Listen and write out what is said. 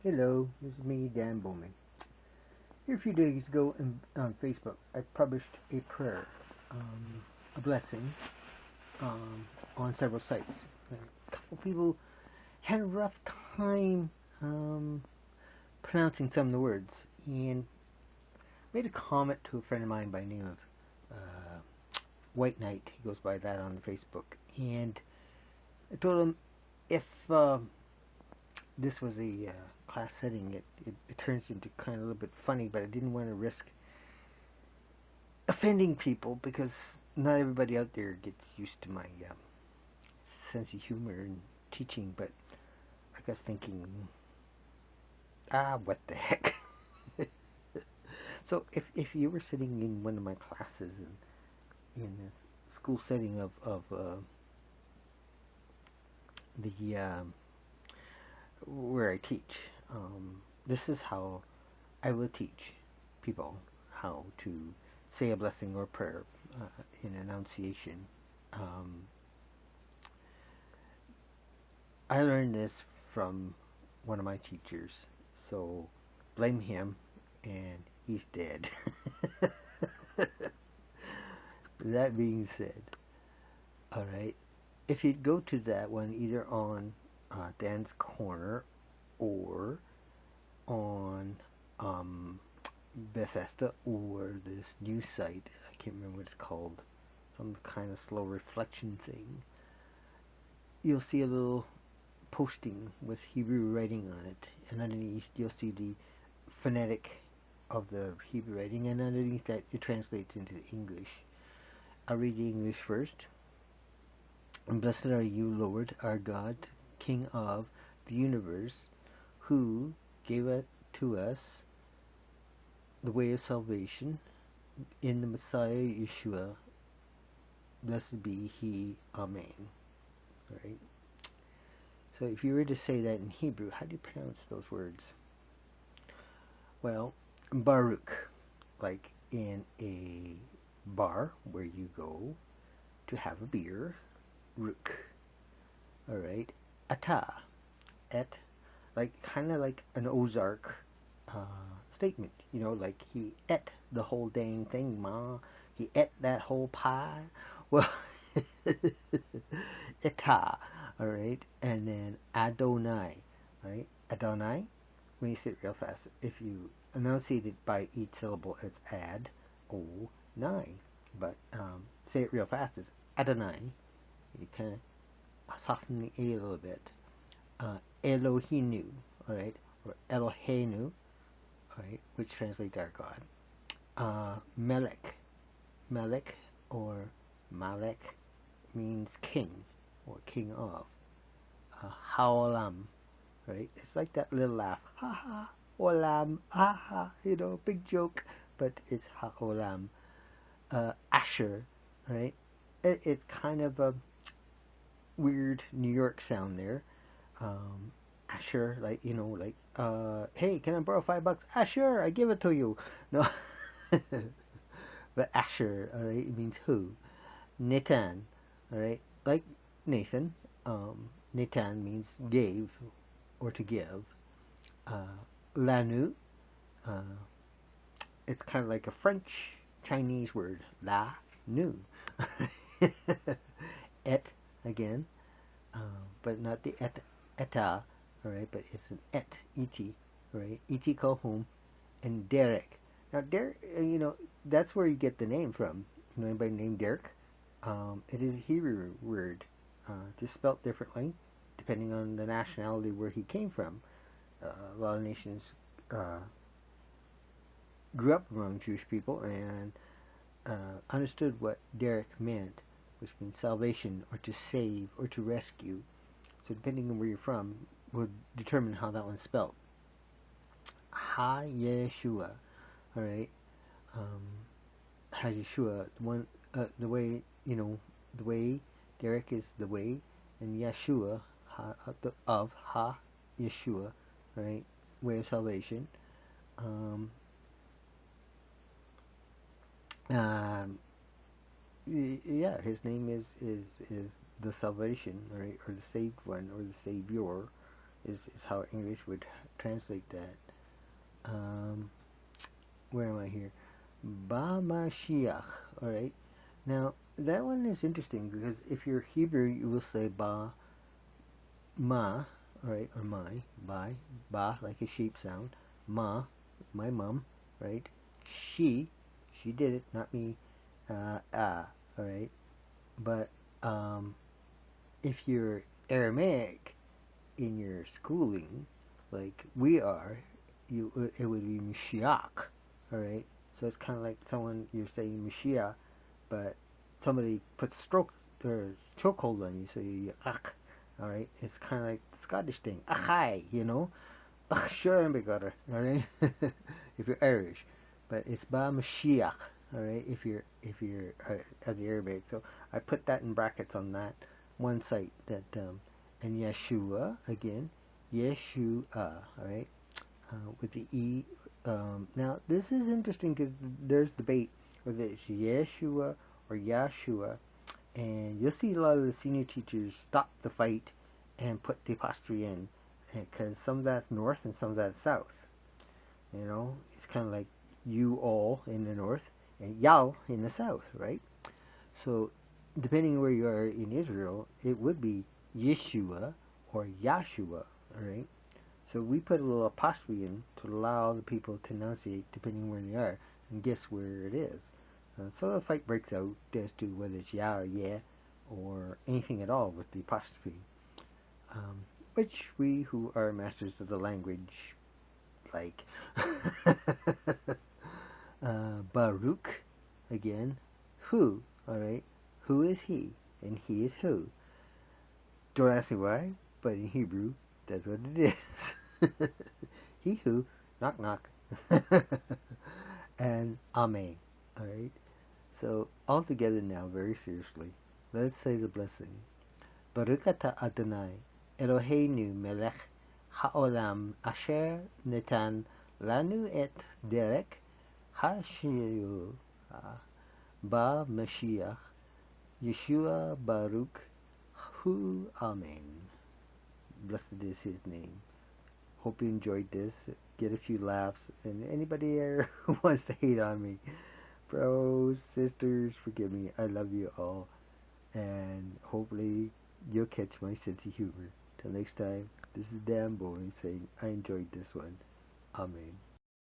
Hello, this is me, Dan Bowman. Here a few days ago on Facebook, I published a prayer, a blessing, um, on several sites. A couple people had a rough time pronouncing some of the words, and made a comment to a friend of mine by the name of White Knight. He goes by that on Facebook, and I told him if this was a class setting, it turns into kind of a little bit funny, but I didn't want to risk offending people because not everybody out there gets used to my sense of humor and teaching. But I got thinking, what the heck? So if you were sitting in one of my classes in a school setting of the where I teach, this is how I will teach people how to say a blessing or prayer in enunciation. Um, I learned this from one of my teachers, so blame him, and he's dead. That being said, alright, if you go to that one either on Dan's Corner or on Bethesda or this new site, I can't remember what it's called, some kind of slow reflection thing, you'll see a little posting with Hebrew writing on it, and underneath you'll see the phonetic of the Hebrew writing, and underneath that it translates into English. I'll read the English first. And blessed are you, Lord, our God, King of the universe, who gave it to us the way of salvation in the Messiah Yeshua. Blessed be He. Amen. Right? So if you were to say that in Hebrew, how do you pronounce those words? Well, Baruch, like in a bar where you go to have a beer, Rook. Alright, Ata, et, like kind of like an Ozark statement, like he ate the whole dang thing, ma. He ate that whole pie. Well, Eta, alright, and then Adonai, right? Adonai, when you say it real fast, if you enunciate it by each syllable, it's ad, o, nine. But say it real fast, it's Adonai. You kind of soften the A a little bit. Elohinu, alright, or Eloheinu, alright, which translates our God. Melech, Melech or Malek means king or king of. Haolam, right? It's like that little laugh, ha ha, olam, ha ha, big joke, but it's haolam. Asher, right? It's kind of a weird New York sound there. Asher, like, hey, can I borrow $5? Sure, I give it to you. No, but Asher, alright, it means who. Netan, alright, like Nathan. Netan means gave or to give. Lanu, it's kind of like a French Chinese word. La nu. Et again, but not the eta, alright, but it's an et, right? Et kohum, and Derek. Now, Derek, that's where you get the name from. Anybody named Derek? It is a Hebrew word, just spelt differently, depending on the nationality where he came from. A lot of nations grew up among Jewish people and understood what Derek meant, which means salvation, or to save, or to rescue. So depending on where you're from, would determine how that one's spelled. Ha Yeshua, all right. Ha Yeshua, the way the way Derek is the way, and Yeshua of Ha Yeshua, right? Way of salvation. Yeah, his name is the salvation, right, or the saved one, or the savior, is how English would translate that. Um, where am I here? Ba Mashiach. All right. Now that one is interesting because if you're Hebrew, you will say ba ma, right, or my, ba like a sheep sound. Ma, my mom, right? She, she did it, not me. All right. But if you're Aramaic in your schooling, like we are, it would be Mashiach, all right. So it's kind of like someone you're saying Mashiach, but somebody puts stroke or chokehold on you, so you ach, all right. It's kind of like the Scottish thing, achai, you know, ach sure and begotter, all right. If you're Irish, but it's ba Mashiach, all right. If you're of the Arabic, so I put that in brackets on that one site that and Yeshua again, Yeshua, all right, with the e. Now this is interesting because there's debate whether it's Yeshua or Yashua, and you'll see a lot of the senior teachers stop the fight and put the apostrophe in, because some of that's north and some of that's south. You know, it's kind of like you all in the north and Yao in the south, right? So, depending where you are in Israel, it would be Yeshua or Yashua, alright? So we put a little apostrophe in to allow the people to enunciate depending where they are and guess where it is. So the fight breaks out as to whether it's Ya or Yeah or anything at all with the apostrophe. Um, which we who are masters of the language like. Baruch, again, who, alright? Who is he? And he is who? Don't ask me why, but in Hebrew, that's what it is. He who, knock knock. And Amen, alright? So, all together now, very seriously, let's say the blessing. Baruch atah Adonai, Eloheinu melech haolam asher netan lanu et derek Hashiyu Ba Mashiach Yeshua Baruch Hu Amen. Blessed is his name. Hope you enjoyed this. Get a few laughs. And anybody there who wants to hate on me, bros, sisters, forgive me. I love you all. And hopefully you'll catch my sense of humor. Till next time, this is Dan Boy saying I enjoyed this one. Amen.